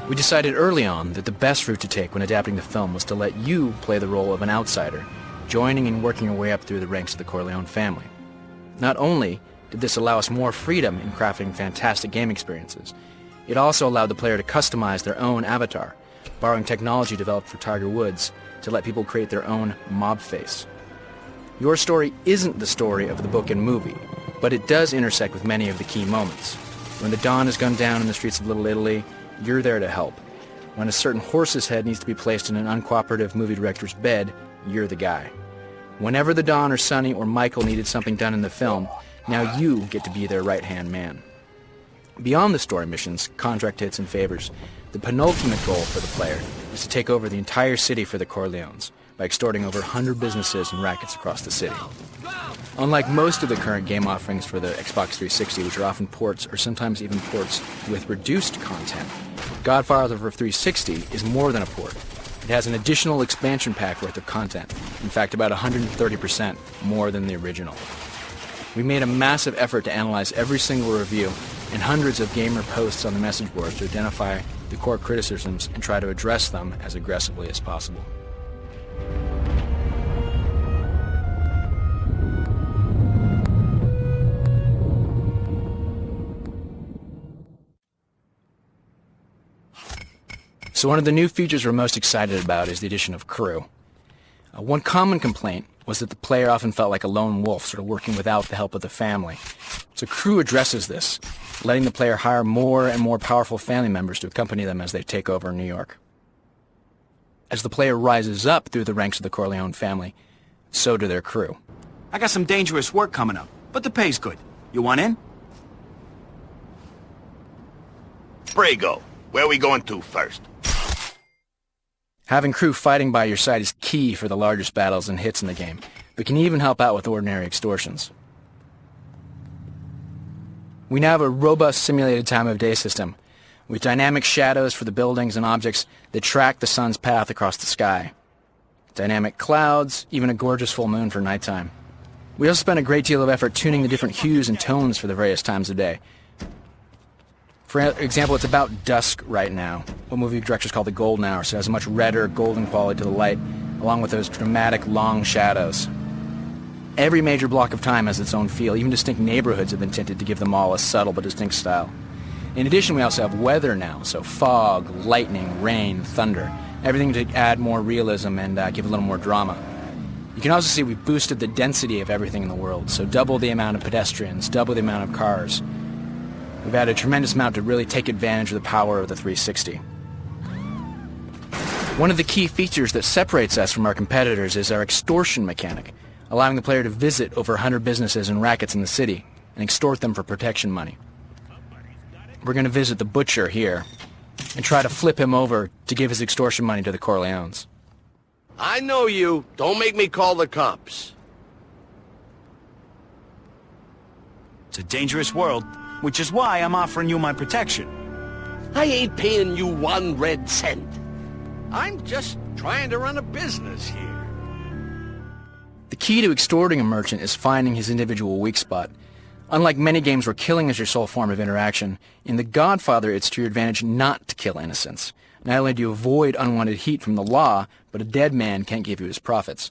We decided early on that the best route to take when adapting the film was to let you play the role of an outsider, joining and working your way up through the ranks of the Corleone family. Not only did this allow us more freedom in crafting fantastic game experiences, it also allowed the player to customize their own avatar, borrowing technology developed for Tiger Woods to let people create their own mob face. Your story isn't the story of the book and movie, but it does intersect with many of the key moments. When the Don is gunned down in the streets of Little Italy, you're there to help. When a certain horse's head needs to be placed in an uncooperative movie director's bed, you're the guy. Whenever the Don or Sonny or Michael needed something done in the film, now you get to be their right-hand man. Beyond the story missions, contract hits, and favors, the penultimate goal for the player is to take over the entire city for the Corleones by extorting over 100 businesses and rackets across the city. Unlike most of the current game offerings for the Xbox 360, which are often ports or sometimes even ports with reduced content, Godfather for 360 is more than a port. It has an additional expansion pack worth of content, in fact about 130% more than the original. We made a massive effort to analyze every single review and hundreds of gamer posts on the message boards to identify the core criticisms and try to address them as aggressively as possible. So one of the new features we're most excited about is the addition of crew. One common complaint was that the player often felt like a lone wolf, sort of working without the help of the family. So crew addresses this, letting the player hire more and more powerful family members to accompany them as they take over New York. As the player rises up through the ranks of the Corleone family, so do their crew. I got some dangerous work coming up, but the pay's good. You want in? Brago, where are we going to first? Having crew fighting by your side is key for the largest battles and hits in the game, but can even help out with ordinary extortions. We now have a robust simulated time of day system, with dynamic shadows for the buildings and objects that track the sun's path across the sky. Dynamic clouds, even a gorgeous full moon for nighttime. We also spent a great deal of effort tuning the different hues and tones for the various times of day. For example, it's about dusk right now, what movie directors call the golden hour, so it has a much redder, golden quality to the light, along with those dramatic, long shadows. Every major block of time has its own feel. Even distinct neighborhoods have been tinted to give them all a subtle but distinct style. In addition, we also have weather now, so fog, lightning, rain, thunder, everything to add more realism and give a little more drama. You can also see we've boosted the density of everything in the world, so double the amount of pedestrians, double the amount of cars. We've added a tremendous amount to really take advantage of the power of the 360. One of the key features that separates us from our competitors is our extortion mechanic, allowing the player to visit over 100 businesses and rackets in the city and extort them for protection money. We're going to visit the butcher here and try to flip him over to give his extortion money to the Corleones. I know you. Don't make me call the cops. It's a dangerous world, which is why I'm offering you my protection. I ain't paying you 1 red cent. I'm just trying to run a business here. The key to extorting a merchant is finding his individual weak spot. Unlike many games where killing is your sole form of interaction, in The Godfather it's to your advantage not to kill innocents. Not only do you avoid unwanted heat from the law, but a dead man can't give you his profits.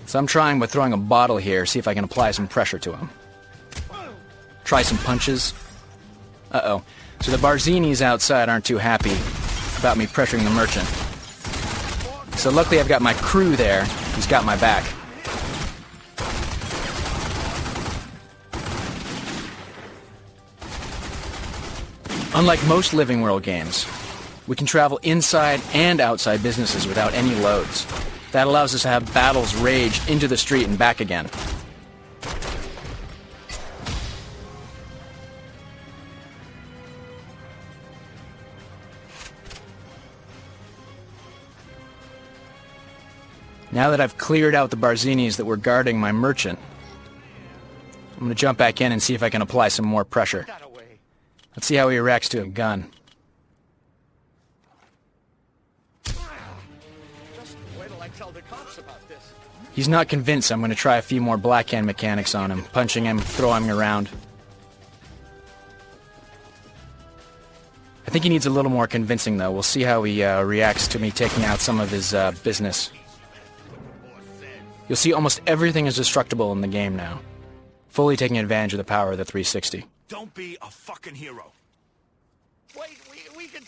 So I'm trying with throwing a bottle here, see if I can apply some pressure to him. Try some punches. Uh-oh. So the Barzinis outside aren't too happy about me pressuring the merchant. So luckily I've got my crew there who's got my back. Unlike most Living World games, we can travel inside and outside businesses without any loads. That allows us to have battles rage into the street and back again. Now that I've cleared out the Barzinis that were guarding my merchant, I'm going to jump back in and see if I can apply some more pressure. Let's see how he reacts to a gun. He's not convinced, so I'm going to try a few more blackhand mechanics on him, punching him, throwing him around. think he needs a little more convincing, though. We'll see how he reacts to me taking out some of his business. You'll see almost everything is destructible in the game now, fully taking advantage of the power of the 360. Don't be a fucking hero. Wait, we can...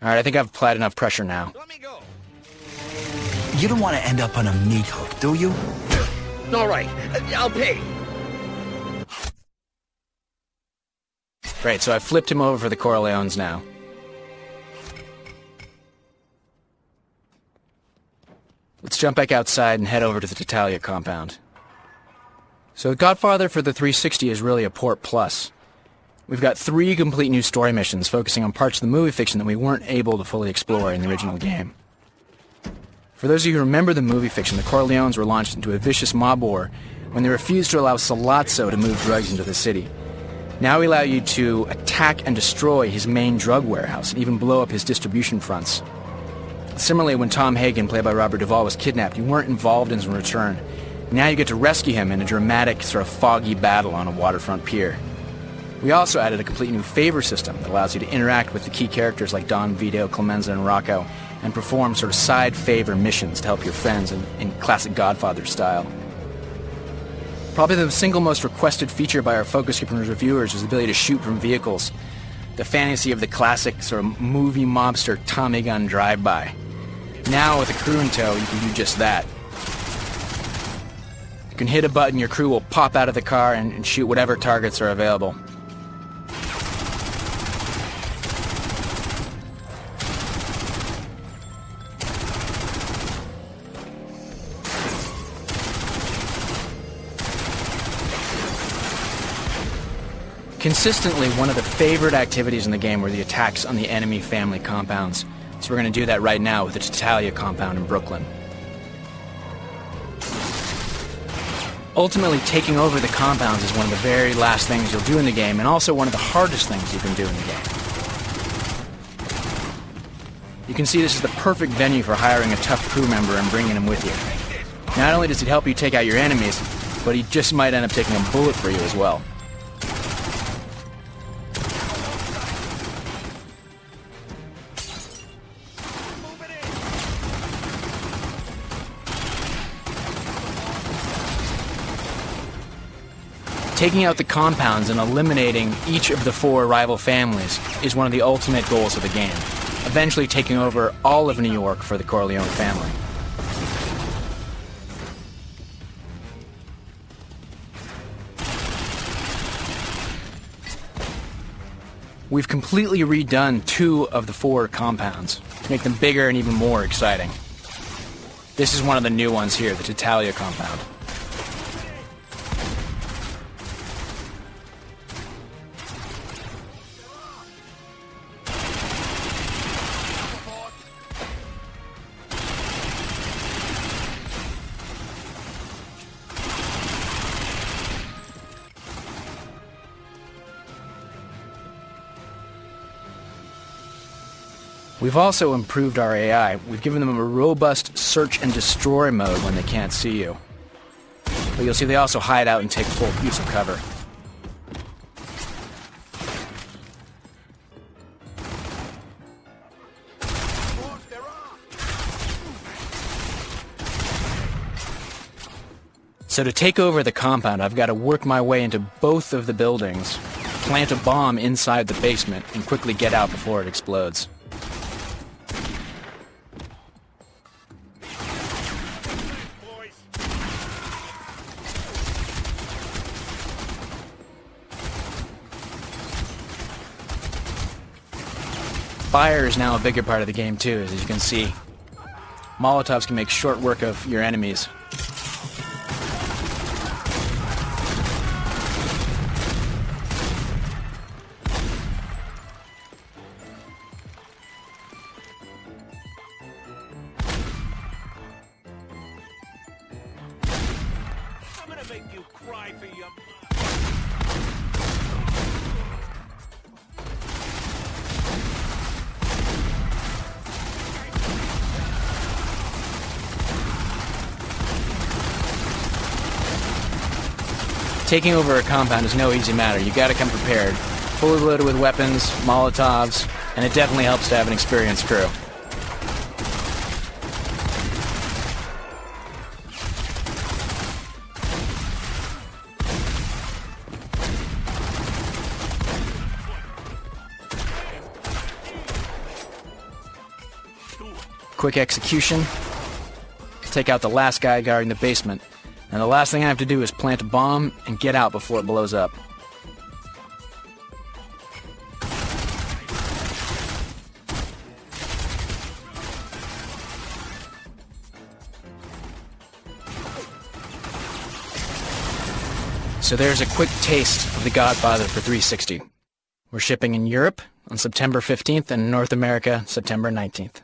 Alright, I think I've applied enough pressure now. Let me go. You don't want to end up on a meat hook, do you? All right, I'll pay. Great, so I flipped him over for the Corleones now. Let's jump back outside and head over to the Tatalia compound. So Godfather for the 360 is really a port plus. We've got 3 complete new story missions focusing on parts of the movie fiction that we weren't able to fully explore in the original game. For those of you who remember the movie fiction, the Corleones were launched into a vicious mob war when they refused to allow Sollozzo to move drugs into the city. Now we allow you to attack and destroy his main drug warehouse and even blow up his distribution fronts. Similarly, when Tom Hagen, played by Robert Duvall, was kidnapped, you weren't involved in his return. Now you get to rescue him in a dramatic, sort of foggy battle on a waterfront pier. We also added a complete new favor system that allows you to interact with the key characters like Don Vito, Clemenza, and Rocco, and perform sort of side favor missions to help your friends in classic Godfather style. Probably the single most requested feature by our focus group and reviewers is the ability to shoot from vehicles. The fantasy of the classic sort of movie mobster Tommy gun drive-by. Now with a crew in tow, you can do just that. You can hit a button, your crew will pop out of the car and shoot whatever targets are available. Consistently, one of the favorite activities in the game were the attacks on the enemy family compounds. So we're going to do that right now with the Tatalia compound in Brooklyn. Ultimately, taking over the compounds is one of the very last things you'll do in the game, and also one of the hardest things you can do in the game. You can see this is the perfect venue for hiring a tough crew member and bringing him with you. Not only does it help you take out your enemies, but he just might end up taking a bullet for you as well. Taking out the compounds and eliminating each of the 4 rival families is one of the ultimate goals of the game, eventually taking over all of New York for the Corleone family. We've completely redone 2 of the 4 compounds to make them bigger and even more exciting. This is one of the new ones here, the Tatalia compound. We've also improved our AI. We've given them a robust search and destroy mode when they can't see you. But you'll see they also hide out and take full use of cover. So to take over the compound, I've got to work my way into both of the buildings, plant a bomb inside the basement, and quickly get out before it explodes. Fire is now a bigger part of the game too, as you can see. Molotovs can make short work of your enemies. I'm gonna make you cry for your... Taking over a compound is no easy matter. You gotta come prepared. Fully loaded with weapons, Molotovs, and it definitely helps to have an experienced crew. Quick execution. Take out the last guy guarding the basement. And the last thing I have to do is plant a bomb and get out before it blows up. So there's a quick taste of The Godfather for 360. We're shipping in Europe on September 15th and in North America September 19th.